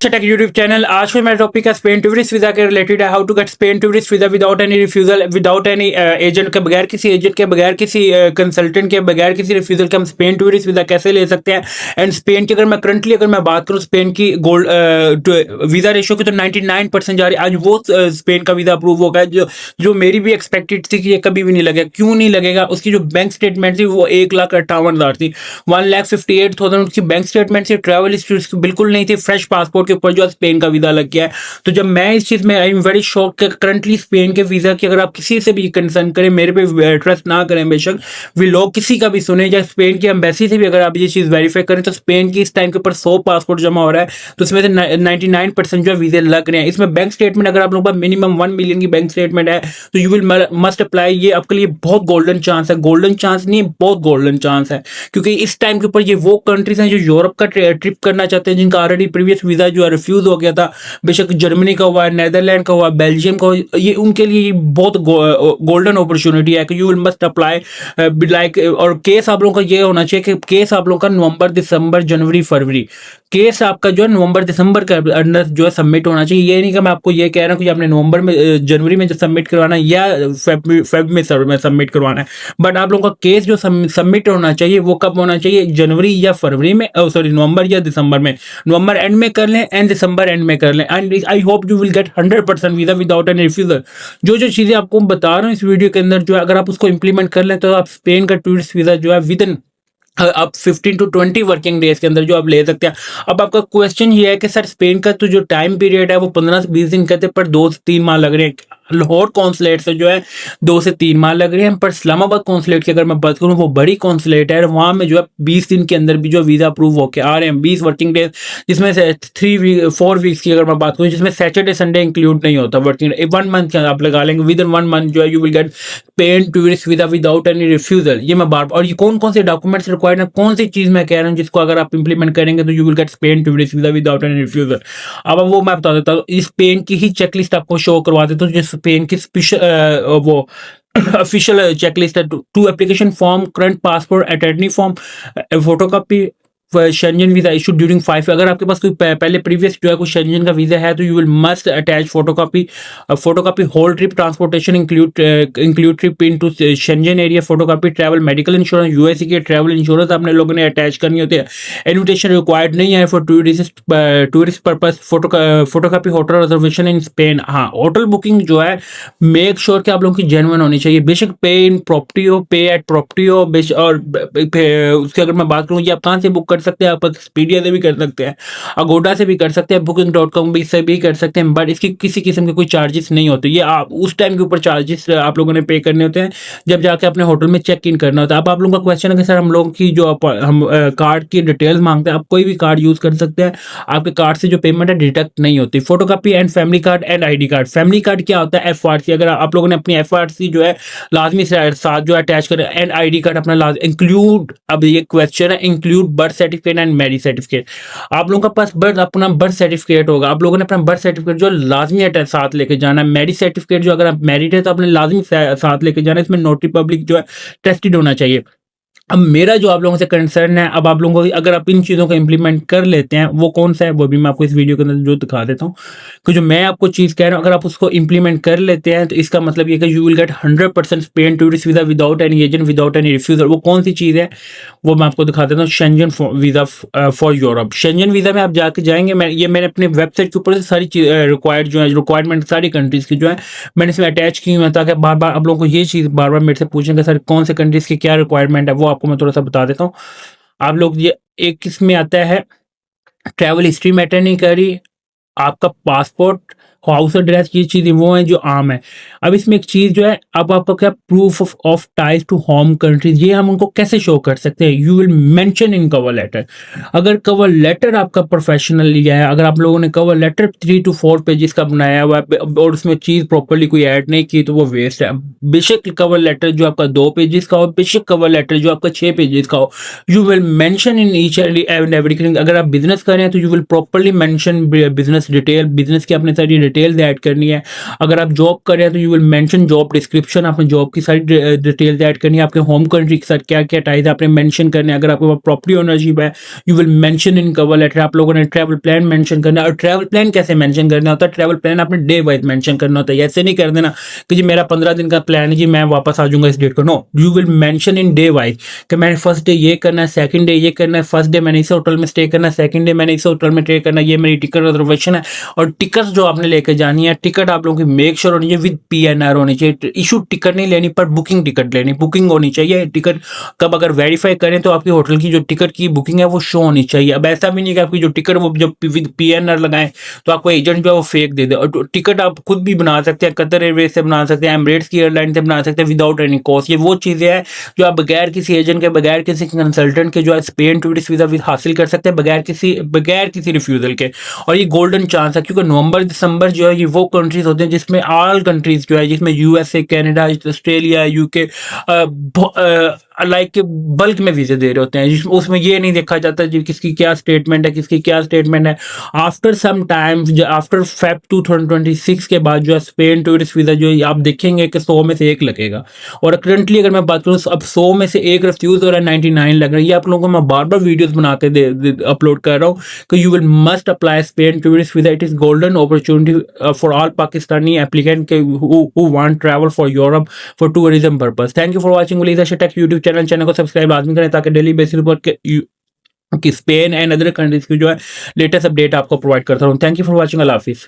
Take YouTube channel. आज का मेरा टॉपिक है स्पेन टूरिस्ट वीजा के रिलेटेड है। How to get Spain tourist visa without any refusal, without any agent के बगैर, किसी एजेंट के बगैर, किसी कंसल्टेंट के बगैर, किसी रिफ्यूजल के हम स्पेन टूरिस्ट वीजा कैसे ले सकते हैं। एंड स्पेन की अगर मैं बात करूं स्पेन की गोल्ड वीजा रेशियो की, तो 99% जा रही है। आज वो स्पेन का वीजा अप्रूव होगा जो मेरी भी एक्सपेक्टेड थी कि ये कभी भी नहीं लगेगा। क्यों नहीं लगेगा? उसकी जो बैंक स्टेटमेंट थी वो 1,58,000 थी, 1,58,000 उसकी बैंक स्टेटमेंट थी। ट्रैवल हिस्ट्री उसकी बिल्कुल नहीं थी। फ्रेश पासपोर्ट के ऊपर जो स्पेन का वीजा लग गया है। तो जब मैं इस चीज में I am very shock currently Spain के वीजा की, अगर आप किसी से भी कंसर्न करें, मेरे पे ट्रस्ट ना करें बेशक, वी लोग किसी का भी सुने, या स्पेन की एम्बेसी से भी अगर आप ये चीज वेरीफाई करें, तो स्पेन की इस टाइम के ऊपर 100 पासपोर्ट जमा हो रहा है, तो इसमें से 99% जो वीजे लग रहे हैं। इसमें बैंक स्टेटमेंट अगर आप लोगों का मिनिमम 1 मिलियन की बैंक स्टेटमेंट है, तो यू विल मस्ट अप्लाई। ये आपके लिए बहुत गोल्डन चांस है, गोल्डन चांस नहीं, बहुत गोल्डन चांस है, क्योंकि इस टाइम के ऊपर ये वो कंट्रीज हैं जो यूरोप का ट्रिप करना चाहते हैं, जिनका ऑलरेडी प्रीवियस वीजा जो है रिफ्यूज हो गया था। बेशक जर्मनी का हुआ, नेदरलैंड का हुआ, बेल्जियम का हुआ, ये उनके लिए बहुत गोल्डन अपॉर्चुनिटी है कि you will must apply like. और केस आप लोगों का ये होना चाहिए कि केस आप लोगों का नवंबर, दिसंबर, जनवरी, फरवरी, केस आपका जो है नवंबर दिसंबर के अंदर जो है सबमिट होना चाहिए। ये नहीं कि मैं आपको ये कह रहा हूँ कि आपने नवंबर में, जनवरी में जो सबमिट करवाना है या फेब में सबमिट करवाना है, बट आप लोगों का केस जो सबमिट होना चाहिए वो कब होना चाहिए? जनवरी या फरवरी में, सॉरी नवंबर या दिसंबर में। नवंबर एंड में कर लें एंड दिसंबर एंड में कर लें, and I hope you will get 100% visa without any refusal. जो चीजें आपको बता रहा हूँ इस वीडियो के अंदर, जो है अगर आप उसको इंप्लीमेंट कर लें, तो आप स्पेन का टूरिस्ट वीजा जो है विद इन आप 15 to 20 वर्किंग डेज के अंदर जो आप ले सकते हैं। अब आपका क्वेश्चन ये है कि सर स्पेन का तो जो टाइम पीरियड है वो 15 से 20 दिन कहते हैं, पर 2 से 3 माह लग रहे हैं। लाहौर कॉन्सुलेट से जो है 2 से 3 माह लग रहे हैं, पर इस्लामाबाद कॉन्सुलेट की अगर मैं बात करूँ, वो बड़ी कॉन्सुलेट है, वहाँ में जो है 20 दिन के अंदर भी जो वीजा अप्रूव होके आ रहे हैं, 20 वर्किंग डेज, जिसमें से 4 वीक्स की अगर मैं बात करूँ, जिसमें सैटरडे संडे इंक्लूड नहीं होता वर्किंग डे। 1 मंथ आप लगा लेंगे, विद इन 1 मंथ जो है you will get Spain tourist visa without any refusal. ये मैं बार, और ये कौन कौन से डॉक्यूमेंट्स रिक्वायर्ड है, कौन सी चीज मैं कह रहा हूँ जिसको अगर आप इंप्लीमेंट करेंगे तो you will get Spain tourist visa without any refusal. अब वो मैं बता देता हूँ, इस स्पेन की ही चेकलिस्ट आपको शो करवा देता हूँ, जो स्पेन की स्पेशल वो ऑफिशियल चेकलिस्ट है। Two application form, current passport, attorney form, photocopy, Schengen visa issue during 5। अगर आपके पास कोई पहले प्रीवियस जो है कोई शेंजन का वीजा है, तो you will must attach photocopy whole trip transportation include trip into Schengen area, photocopy travel medical insurance, USA के ट्रैवल इंश्योरेंस आपने लोगों ने अटैच करनी होती है। इन्विटेशन रिक्वायर्ड नहीं है for tourist purpose, photocopy hotel reservation in Spain. हाँ, होटल बुकिंग जो है मेक श्योर कि आप लोगों की जेन्युइन होनी चाहिए। बेशक पे इन प्रॉपर्टी हो, पे एट प्रॉपर्टी हो, और उसकी अगर मैं बात करूँ, ये आप कहाँ से बुक कर सकते हैं? आप एक्सपीडिया से भी कर सकते हैं, अगोडा से भी कर सकते हैं, booking.com भी से भी कर सकते हैं, बट इसकी किसी किस्म के कोई चार्जेस नहीं होते। ये आप उस टाइम के ऊपर चार्जेस आप लोगों ने पे करने होते हैं जब जाके अपने होटल में चेक इन करना होता है। अब आप लोगों का क्वेश्चन है कि सर हम लोगों की जो हम कार्ड की डिटेल्स मांगते हैं, आप कोई भी कार्ड यूज कर सकते हैं, आपके कार्ड से जो पेमेंट है डिडक्ट नहीं होती। Photocopy and family card and ID card. Family card क्या होता है? FRC। अगर आप लोगों ने अपनी FRC जो है लाजमी साथ जो अटैच करें, एंड आईडी कार्ड अपना इंक्लूड, अब ये क्वेश्चन है, include birth certificate and marriage certificate. आप लोगों का पास अपना बर्थ सर्टिफिकेट होगा, आप लोगों ने अपना बर्थ सर्टिफिकेट जो लाजमी साथ लेके जाना है। मैरिज सर्टिफिकेट जो, अगर आप मैरिड है तो आपने लाजमी साथ लेके जाना है। इसमें नोटरी पब्लिक जो है टेस्टेड होना चाहिए। अब मेरा जो आप लोगों से कंसर्न है, अब आप लोगों को अगर आप इन चीज़ों को इंप्लीमेंट कर लेते हैं, वो कौन सा है वो भी मैं आपको इस वीडियो के अंदर जो दिखा देता हूँ, कि जो मैं आपको चीज़ कह रहा हूँ अगर आप उसको इंप्लीमेंट कर लेते हैं, तो इसका मतलब ये कि you will get 100% Spain tourist visa without any agent, without any refusal. वो कौन सी चीज़ है वो मैं आपको दिखा देता हूँ। Schengen visa for Europe. Schengen visa में आप जाके जाएंगे, मैंने अपने वेबसाइट के ऊपर से सारी चीज़ रिक्वायरमेंट सारी कंट्रीज़ की जो है मैंने इसमें अटैच की हुई है, ताकि बार बार आप लोगों को ये चीज़ बार बार मेरे से पूछेंगे सर कौन से कंट्रीज़ की क्या रिक्वायरमेंट है, वो आपको मैं थोड़ा सा बता देता हूँ। आप लोग ये एक इसमें आता है, ट्रैवल हिस्ट्री मैटर नहीं करी, आपका पासपोर्ट, हाउस एड्रेस, ये चीज़ें वो हैं जो आम है। अब इसमें एक चीज़ जो है, अब आपका क्या proof of ties to home countries, ये हम उनको कैसे शो कर सकते हैं? You will mention in cover letter. अगर कवर लेटर आपका प्रोफेशनल लिया है, अगर आप लोगों ने कवर लेटर 3 to 4 पेजेस का बनाया हुआ है और उसमें चीज़ प्रॉपरली कोई ऐड नहीं की, तो वो वेस्ट है। बेशक कवर लेटर जो आपका 2 पेजेस का हो, बेशक कवर लेटर जो आपका 6 पेजेस का हो, you will mention in each and everything. अगर आप बिजनेस कर रहे हैं तो you will properly mention business detail, business की अपने सारी डिटेल्स ऐड करनी है। अगर आप जॉब कर रहे हैं तो you will mention job description, आपने जॉब की सारी डिटेल्स ऐड करनी है। आपके होम कंट्री के साथ क्या क्या टाइज आपने मेंशन करने हैं। अगर आपके पास प्रॉपर्टी ओनरशिप है you will mention in cover letter. आप लोगों ने ट्रैवल प्लान मेंशन करना है। और ट्रैवल प्लान कैसे मेंशन करना होता है, ट्रैवल प्लान आपने डे वाइज मेंशन करना होता है। ऐसे नहीं कर देना कि जी मेरा 15 दिन का प्लान है जी, मैं वापस आ जाऊंगा इस डेट को। No, you will mention in day wise कि मैंने फर्स्ट डे ये करना है, सेकंड डे ये करना है, फर्स्ट डे मैंने इस होटल में स्टे करना है, सेकंड डे मैंने इस होटल में स्टे करना है, ये मेरी टिकट रिजर्वेशन है। और टिकट जो आपने लेके जानी है, टिकट आप लोगों की मेक श्योर होनी चाहिए विद PNR होनी चाहिए। इशू टिकट नहीं लेनी पर बुकिंग टिकट लेनी, बुकिंग होनी चाहिए। टिकट कब अगर वेरीफाई करें तो आपकी होटल की जो टिकट की बुकिंग है वो शो होनी चाहिए। अब ऐसा भी नहीं कि आपकी जो टिकट वो जब विद PNR लगाएं तो आपको एजेंट जो है वो फेक दे दे। और टिकट आप खुद भी बना सकते हैं, कतर एयरवेज से बना सकते हैं, एमरेट्स की एयरलाइन से बना सकते हैं विदाउट एनी कॉस्ट। ये वो चीज़ें हैं जो आप बगैर किसी एजेंट के, बगैर किसी कंसल्टेंट के जो है स्पेन टूरिस्ट वीज़ा हासिल कर सकते हैं बगैर किसी रिफ्यूज़ल के। और ये गोल्डन चांस है क्योंकि नवंबर दिसंबर जो है ये वो कंट्रीज होते हैं जिसमें ऑल कंट्रीज जो है, जिसमें USA, Canada, Australia, UK like bulk में वीज़े दे रहे होते हैं, जिसमें उसमें ये नहीं देखा जाता जी किसकी क्या स्टेटमेंट है, किसकी क्या स्टेटमेंट है। After some time, after Feb 2026 के बाद जो है स्पेन टूरिस्ट वीज़ा जो है आप देखेंगे कि 100 में से 1 लगेगा। और करंटली अगर मैं बात करूँ अब 100 में से 1 रिफ्यूज़ हो रहा है, 99 लग रहा है। ये आप लोगों को मैं बार बार वीडियोज़ बना के अपलोड कर रहा हूँ कि you will must apply Spain tourist visa. It is golden opportunity for all Pakistani applicant who want travel for Europe for tourism purpose. Thank you for watching Waleed Asher Tech YouTube channel को subscribe लाजमी करें ताकि daily basis पर कि Spain and other countries की जो है latest update आपको प्रोवाइड करता रहूँ। Thank you for watching. अल्लाह हाफिज़।